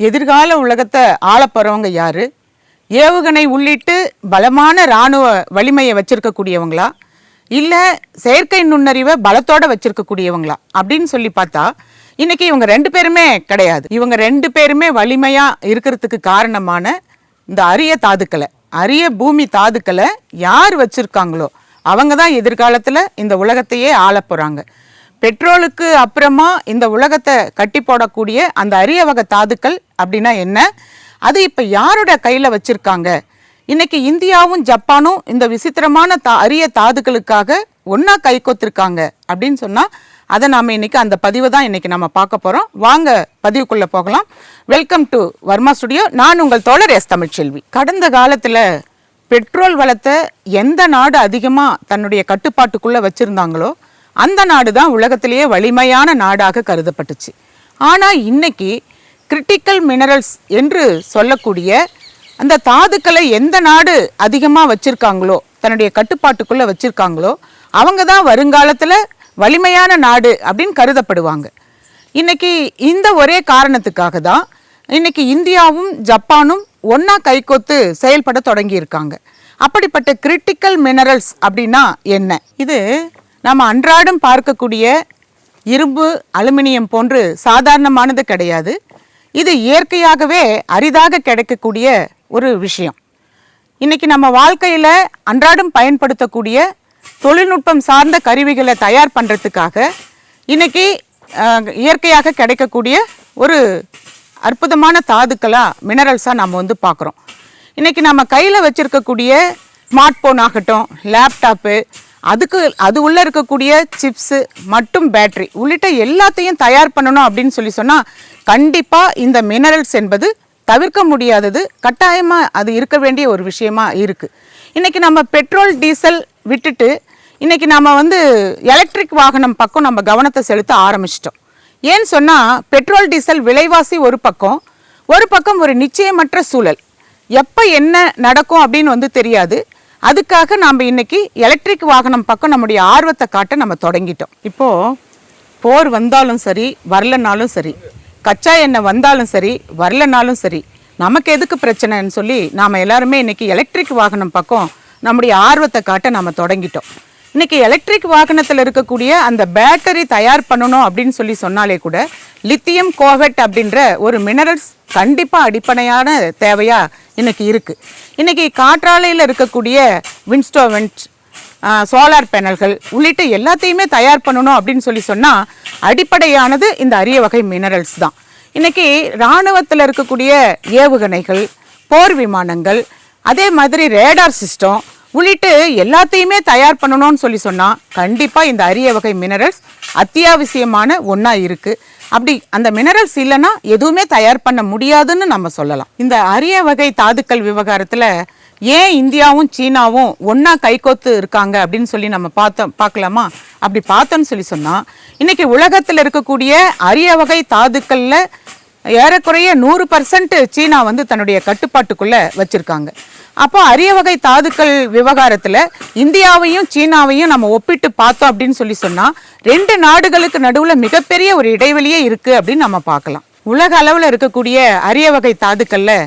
எதிர்கால உலகத்தை ஆளப்போறவங்க யாரு? ஏவுகணை உள்ளிட்டு பலமான இராணுவ வலிமையை வச்சிருக்கக்கூடியவங்களா, இல்லை செயற்கை நுண்ணறிவை பலத்தோட வச்சிருக்கக்கூடியவங்களா அப்படின்னு சொல்லி பார்த்தா இன்னைக்கு இவங்க ரெண்டு பேருமே கிடையாது. இவங்க ரெண்டு பேருமே வலிமையா இருக்கிறதுக்கு காரணமான இந்த அரிய தாதுக்களை, அரிய பூமி தாதுக்களை யார் வச்சிருக்காங்களோ அவங்க தான் எதிர்காலத்தில் இந்த உலகத்தையே ஆள போறாங்க. பெட்ரோலுக்கு அப்புறமா இந்த உலகத்தை கட்டி போடக்கூடிய அந்த அரிய வகை தாதுக்கள் அப்படின்னா என்ன, அது இப்போ யாரோட கையில் வச்சிருக்காங்க? இன்னைக்கு இந்தியாவும் ஜப்பானும் இந்த விசித்திரமான அரிய தாதுக்களுக்காக ஒன்றா கை கோத்திருக்காங்க அப்படின்னு சொன்னால் அதை நாம் இன்னைக்கு அந்த பதிவை தான் இன்னைக்கு நம்ம பார்க்க போகிறோம். வாங்க பதிவுக்குள்ளே போகலாம். Welcome to Varma studio. நான் உங்கள் தோழர் எஸ் தமிழ்ச்செல்வி. கடந்த காலத்தில் பெட்ரோல் வளத்தை எந்த நாடு அதிகமாக தன்னுடைய கட்டுப்பாட்டுக்குள்ளே வச்சுருந்தாங்களோ அந்த நாடு தான் உலகத்திலேயே வலிமையான நாடாக கருதப்பட்டுச்சு. ஆனால் இன்னைக்கு கிரிட்டிக்கல் மினரல்ஸ் என்று சொல்லக்கூடிய அந்த தாதுக்களை எந்த நாடு அதிகமாக வச்சுருக்காங்களோ, தன்னுடைய கட்டுப்பாட்டுக்குள்ளே வச்சுருக்காங்களோ அவங்க தான் வருங்காலத்தில் வலிமையான நாடு அப்படின்னு கருதப்படுவாங்க. இன்னைக்கு இந்த ஒரே காரணத்துக்காக தான் இன்னைக்கு இந்தியாவும் ஜப்பானும் ஒன்றா கைகோத்து செயல்பட தொடங்கியிருக்காங்க. அப்படிப்பட்ட கிரிட்டிக்கல் மினரல்ஸ் அப்படின்னா என்ன? இது நம்ம அன்றாடம் பார்க்கக்கூடிய இரும்பு, அலுமினியம் போன்று சாதாரணமானது கிடையாது. இது இயற்கையாகவே அரிதாக கிடைக்கக்கூடிய ஒரு விஷயம். இன்னைக்கு நம்ம வாழ்க்கையில் அன்றாடம் பயன்படுத்தக்கூடிய தொழில்நுட்பம் சார்ந்த கருவிகளை தயார் பண்ணுறதுக்காக இன்னைக்கு இயற்கையாக கிடைக்கக்கூடிய ஒரு அற்புதமான தாதுக்களாக, மினரல்ஸாக நம்ம வந்து பார்க்குறோம். இன்னைக்கு நம்ம கையில் வச்சுருக்கக்கூடிய ஸ்மார்ட் ஃபோன் ஆகட்டும், லேப்டாப்பு, அது உள்ளே இருக்கக்கூடிய சிப்ஸு மற்றும் பேட்ரி உள்ளிட்ட எல்லாத்தையும் தயார் பண்ணணும் அப்படின்னு சொன்னால் கண்டிப்பாக இந்த மினரல்ஸ் என்பது தவிர்க்க முடியாதது, கட்டாயமாக அது இருக்க வேண்டிய ஒரு விஷயமா இருக்குது. இன்றைக்கி நம்ம பெட்ரோல் டீசல் விட்டுட்டு இன்றைக்கி நம்ம வந்து எலக்ட்ரிக் வாகனம் பக்கம் நம்ம கவனத்தை செலுத்த ஆரம்பிச்சிட்டோம். ஏன்னு சொன்னால் பெட்ரோல் டீசல் விலைவாசி ஒரு பக்கம் ஒரு நிச்சயமற்ற சூழல், எப்போ என்ன நடக்கும் அப்படின்னு வந்து தெரியாது. அதுக்காக நாம் இன்றைக்கி எலக்ட்ரிக் வாகனம் பக்கம் நம்முடைய ஆர்வத்தை காட்ட நம்ம தொடங்கிட்டோம். இப்போது போர் வந்தாலும் சரி வரலனாலும் சரி, கச்சா எண்ணெய் வந்தாலும் சரி வரலனாலும் சரி, நமக்கு எதுக்கு பிரச்சனைன்னு சொல்லி நாம் எல்லாருமே இன்றைக்கி எலக்ட்ரிக் வாகனம் பக்கம் நம்முடைய ஆர்வத்தை காட்ட நம்ம தொடங்கிட்டோம். இன்றைக்கி எலக்ட்ரிக் வாகனத்தில் இருக்கக்கூடிய அந்த பேட்டரி தயார் பண்ணணும் அப்படின்னு சொல்லி சொன்னாலே கூட லித்தியம் கோவெட் அப்படின்ற ஒரு மினரல்ஸ் கண்டிப்பாக அடிப்படையான தேவையாக இன்றைக்கி இருக்குது. இன்றைக்கி காற்றாலையில் இருக்கக்கூடிய விண்ட்ஸ்டோவெண்ட், சோலார் பேனல்கள் உள்ளிட்ட எல்லாத்தையுமே தயார் பண்ணணும் அப்படின்னு சொல்லி சொன்னால் அடிப்படையானது இந்த அரிய வகை மினரல்ஸ் தான். இன்றைக்கி இராணுவத்தில் இருக்கக்கூடிய ஏவுகணைகள், போர் விமானங்கள், அதே மாதிரி ரேடார் சிஸ்டம் உள்ளிட்டு எல்லாத்தையுமே தயார் பண்ணணும்னு சொல்லி சொன்னால் கண்டிப்பாக இந்த அரிய வகை மினரல்ஸ் அத்தியாவசியமான ஒன்றா இருக்குது. அப்படி அந்த மினரல்ஸ் இல்லைன்னா எதுவுமே தயார் பண்ண முடியாதுன்னு நம்ம சொல்லலாம். இந்த அரிய வகை தாதுக்கள் விவகாரத்தில் ஏன் இந்தியாவும் சீனாவும் ஒன்றா கைகோத்து இருக்காங்க அப்படின்னு சொல்லி நம்ம பார்க்கலாமா? அப்படி பார்த்தோன்னு சொல்லி சொன்னால் இன்றைக்கி உலகத்தில் இருக்கக்கூடிய அரிய வகை தாதுக்களில் ஏறக்குறைய 100% சீனா வந்து தன்னுடைய கட்டுப்பாட்டுக்குள்ளே வச்சுருக்காங்க. அப்போ அரிய வகை தாதுக்கள் விவகாரத்தில் இந்தியாவையும் சீனாவையும் நம்ம ஒப்பிட்டு பார்த்தோம் அப்படின்னு சொல்லி சொன்னால் ரெண்டு நாடுகளுக்கு நடுவில் மிகப்பெரிய ஒரு இடைவெளியே இருக்குது அப்படின்னு நம்ம பார்க்கலாம். உலக அளவில் இருக்கக்கூடிய அரிய வகை தாதுக்களில்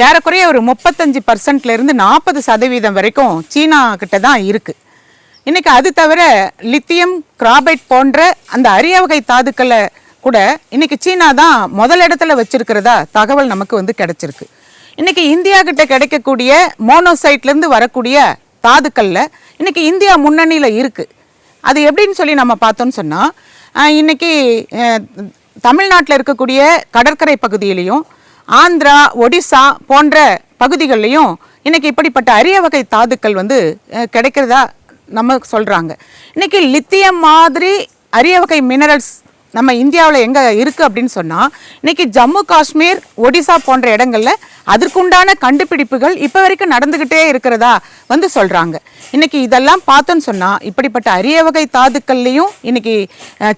ஏறக்குறைய ஒரு 35%லேருந்து 40% வரைக்கும் சீனா கிட்ட தான் இருக்குது. இன்றைக்கி அது தவிர லித்தியம் கிராபைட் போன்ற அந்த அரிய வகை தாதுக்களை கூட இன்றைக்கி சீனா தான் முதல் இடத்துல வச்சுருக்கிறதா தகவல் நமக்கு வந்து கிடச்சிருக்கு. இன்றைக்கி இந்தியா கிட்ட கிடைக்கக்கூடிய மோனோசைட்லேருந்து வரக்கூடிய தாதுக்களில் இன்றைக்கி இந்தியா முன்னணியில் இருக்குது. அது எப்படின்னு சொல்லி நம்ம பார்த்தோன்னு சொன்னால் இன்றைக்கி தமிழ்நாட்டில் இருக்கக்கூடிய கடற்கரை பகுதியிலையும் ஆந்திரா, ஒடிசா போன்ற பகுதிகளிலையும் இன்றைக்கி இப்படிப்பட்ட அரிய வகை தாதுக்கள் வந்து கிடைக்கிறதா நம்ம சொல்கிறாங்க. இன்றைக்கி லித்தியம் மாதிரி அரிய வகை மினரல்ஸ் நம்ம இந்தியாவில் எங்கே இருக்குது அப்படின்னு சொன்னால் இன்றைக்கி ஜம்மு காஷ்மீர், ஒடிசா போன்ற இடங்களில் அதற்குண்டான கண்டுபிடிப்புகள் இப்போ வரைக்கும் நடந்துக்கிட்டே இருக்கிறதா வந்து சொல்கிறாங்க. இன்றைக்கி இதெல்லாம் பார்த்தோன்னு சொன்னால் இப்படிப்பட்ட அரிய வகை தாதுக்கள்லேயும் இன்றைக்கி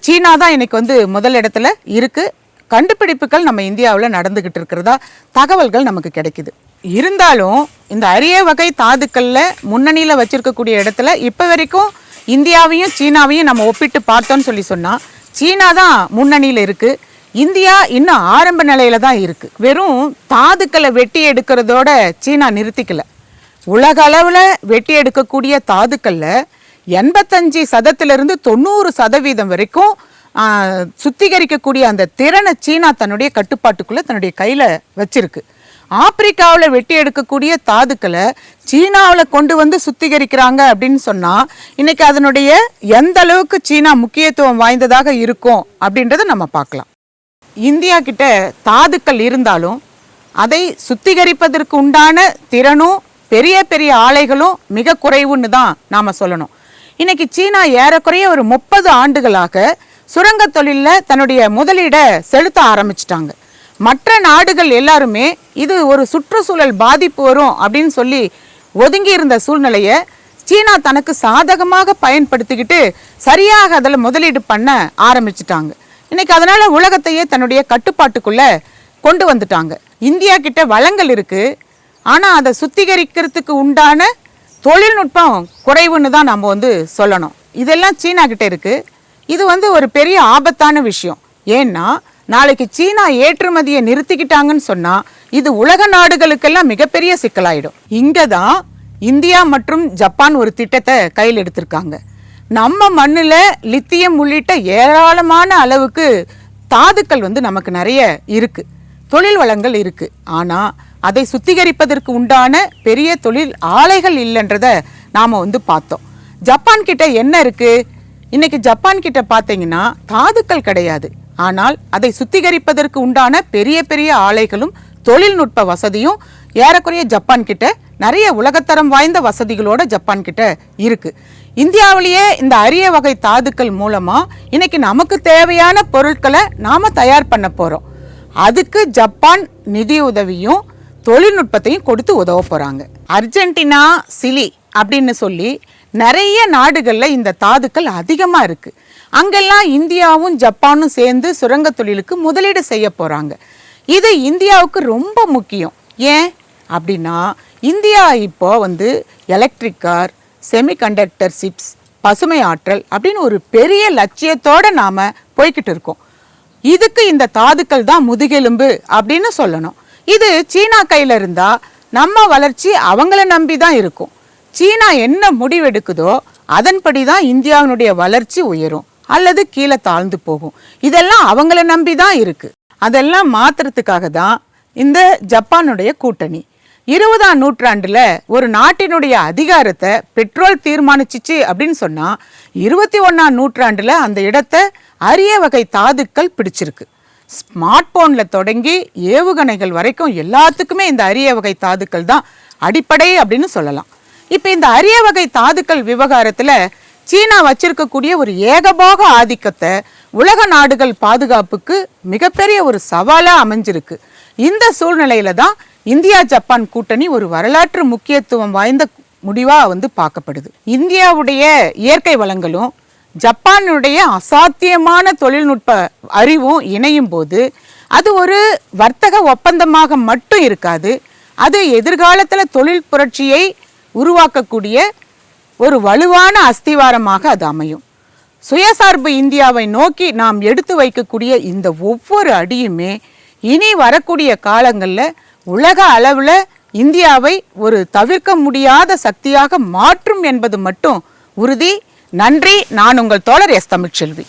சீனா தான் இன்றைக்கி வந்து முதல் இடத்துல இருக்குது. கண்டுபிடிப்புகள் நம்ம இந்தியாவில் நடந்துக்கிட்டு இருக்கிறதா தகவல்கள் நமக்கு கிடைக்குது. இருந்தாலும் இந்த அரிய வகை தாதுக்களில் முன்னணியில் வச்சுருக்கக்கூடிய இடத்துல இப்போ வரைக்கும் இந்தியாவையும் சீனாவையும் நம்ம ஒப்பிட்டு பார்த்தோன்னு சொல்லி சொன்னால் சீனா தான் முன்னணியில் இருக்குது. இந்தியா இன்னும் ஆரம்ப நிலையில தான் இருக்கு. வெறும் தாதுக்களை வெட்டி எடுக்கிறதோட சீனா நிறுத்திக்கல. உலக அளவில் வெட்டி எடுக்கக்கூடிய தாதுக்கள்ல 85% 90% வரைக்கும் சுத்திகரிக்கக்கூடிய அந்த திறனை சீனா தன்னுடைய கட்டுப்பாட்டுக்குள்ள தன்னுடைய கையில வச்சிருக்கு. ஆப்பிரிக்காவில் வெட்டி எடுக்கக்கூடிய தாதுக்களை சீனாவில் கொண்டு வந்து சுத்திகரிக்கிறாங்க அப்படின்னு சொன்னா இன்னைக்கு அதனுடைய எந்த அளவுக்கு சீனா முக்கியத்துவம் வாய்ந்ததாக இருக்கும் அப்படின்றத நம்ம பார்க்கலாம். இந்தியா கிட்ட தாதுக்கள் இருந்தாலும் அதை சுத்திகரிப்பதற்கு உண்டான திறனும் பெரிய பெரிய ஆலைகளும் மிக குறைவுன்னு தான் நாம சொல்லணும். இன்னைக்கு சீனா ஏறக்குறைய ஒரு 30 ஆண்டுகளாக சுரங்க தொழிலில் தன்னுடைய முதலீடை செலுத்த ஆரம்பிச்சிட்டாங்க. மற்ற நாடுகள் எல்லாருமே இது ஒரு சுற்றுச்சூழல் பாதிப்பு வரும் அப்படின்னு சொல்லி ஒதுங்கி இருந்த சூழ்நிலையை சீனா தனக்கு சாதகமாக பயன்படுத்திக்கிட்டு சரியாக அதில் முதலீடு பண்ண ஆரம்பிச்சிட்டாங்க. இன்னைக்கு அதனால உலகத்தையே தன்னுடைய கட்டுப்பாட்டுக்குள்ள கொண்டு வந்துட்டாங்க. இந்தியா கிட்ட வளங்கள் இருக்கு, ஆனால் அதை சுத்திகரிக்கிறதுக்கு உண்டான தொழில்நுட்பம் குறைவுன்னு தான் நம்ம சொல்லணும். இதெல்லாம் சீனா கிட்ட இருக்கு. இது ஒரு பெரிய ஆபத்தான விஷயம். ஏன்னா நாளைக்கு சீனா ஏற்றுமதியை நிறுத்திக்கிட்டாங்கன்னு சொன்னா இது உலக நாடுகளுக்கெல்லாம் மிகப்பெரிய சிக்கலாயிடும். இங்க தான் இந்தியா மற்றும் ஜப்பான் ஒரு திட்டத்தை கையில் எடுத்திருக்காங்க. நம்ம மண்ணில் லித்தியம் உள்ளிட்ட ஏராளமான அளவுக்கு தாதுக்கள் நமக்கு நிறைய இருக்கு, தொழில் வளங்கள் இருக்கு. ஆனா அதை சுத்திகரிப்பதற்கு உண்டான பெரிய தொழில் ஆலைகள் இல்லைன்றத நாம பார்த்தோம். ஜப்பான் கிட்ட என்ன இருக்கு? இன்னைக்கு ஜப்பான் கிட்ட பார்த்தீங்கன்னா தாதுக்கள் கிடையாது, ஆனால் அதை சுத்திகரிப்பதற்கு உண்டான பெரிய பெரிய ஆலைகளும் தொழில்நுட்ப வசதியும் ஏறக்குறைய ஜப்பான் கிட்ட நிறைய உலகத்தரம் வாய்ந்த வசதிகளோட ஜப்பான் கிட்ட இருக்கு. இந்தியாவிலேயே இந்த அரிய வகை தாதுக்கள் மூலமா இன்னைக்கு நமக்கு தேவையான பொருட்களை நாம தயார் பண்ண போறோம். அதுக்கு ஜப்பான் நிதி உதவியும் தொழில்நுட்பத்தையும் கொடுத்து உதவ போறாங்க. அர்ஜென்டினா, சிலி அப்படின்னு சொல்லி நிறைய நாடுகள்ல இந்த தாதுக்கள் அதிகமா இருக்கு. அங்கெல்லாம் இந்தியாவும் ஜப்பானும் சேர்ந்து சுரங்க தொழிலுக்கு முதலீடு செய்ய போறாங்க. இது இந்தியாவுக்கு ரொம்ப முக்கியம். ஏன் அப்படின்னா இந்தியா இப்போ எலக்ட்ரிக் கார், செமிகண்டக்டர் சிப்ஸ், பசுமை ஆற்றல் அப்படின்னு ஒரு பெரிய லட்சியத்தோட நாம போய்கிட்டு இருக்கோம். இதுக்கு இந்த தாதுக்கள் தான் முதுகெலும்பு அப்படின்னு சொல்லணும். இது சீனா கையில இருந்தா நம்ம வளர்ச்சி அவங்கள நம்பி தான் இருக்கும். சீனா என்ன முடிவெடுக்குதோ அதன்படி தான் இந்தியாவினுடைய வளர்ச்சி உயரும் அல்லது கீழே தாழ்ந்து போகும். இதெல்லாம் அவங்கள நம்பி தான் இருக்கு. அதெல்லாம் மாத்துறதுக்காக தான் இந்த ஜப்பானுடைய கூட்டணி. 20ஆம் நூற்றாண்டுல ஒரு நாட்டினுடைய அதிகாரத்தை பெட்ரோல் தீர்மானிச்சிச்சு அப்படின்னு சொன்னா 21ஆம் நூற்றாண்டுல அந்த இடத்தை அரிய வகை தாதுக்கள் பிடிச்சிருக்கு. ஸ்மார்ட் போன்ல தொடங்கி ஏவுகணைகள் வரைக்கும் எல்லாத்துக்குமே இந்த அரிய வகை தாதுக்கள் தான் அடிப்படை அப்படின்னு சொல்லலாம். இப்ப இந்த அரிய வகை தாதுக்கள் விவகாரத்துல சீனா வச்சிருக்கக்கூடிய ஒரு ஏகபோக ஆதிக்கத்தை உலக நாடுகள் பாதுகாப்புக்கு மிகப்பெரிய ஒரு சவாலா அமைஞ்சிருக்கு. இந்த சூழ்நிலையில தான் இந்தியா ஜப்பான் கூட்டணி ஒரு வரலாற்று முக்கியத்துவம் வாய்ந்த முடிவா பார்க்கப்படுது. இந்தியாவுடைய இயற்கை வளங்களும் ஜப்பானுடைய அசாத்தியமான தொழில்நுட்ப அறிவும் இணையும் போது அது ஒரு வர்த்தக ஒப்பந்தமாக மட்டும் இருக்காது, அது எதிர்காலத்துல தொழில் புரட்சியை உருவாக்கக்கூடிய ஒரு வலுவான அஸ்திவாரமாக அது அமையும். சுயசார்பு இந்தியாவை நோக்கி நாம் எடுத்து வைக்கக்கூடிய இந்த ஒவ்வொரு அடியுமே இனி வரக்கூடிய காலங்களில் உலக அளவில் இந்தியாவை ஒரு தவிர்க்க முடியாத சக்தியாக மாற்றும் என்பது மட்டும் உறுதி. நன்றி. நான் உங்கள் தோழர் எஸ். தமிழ்ச்செல்வி.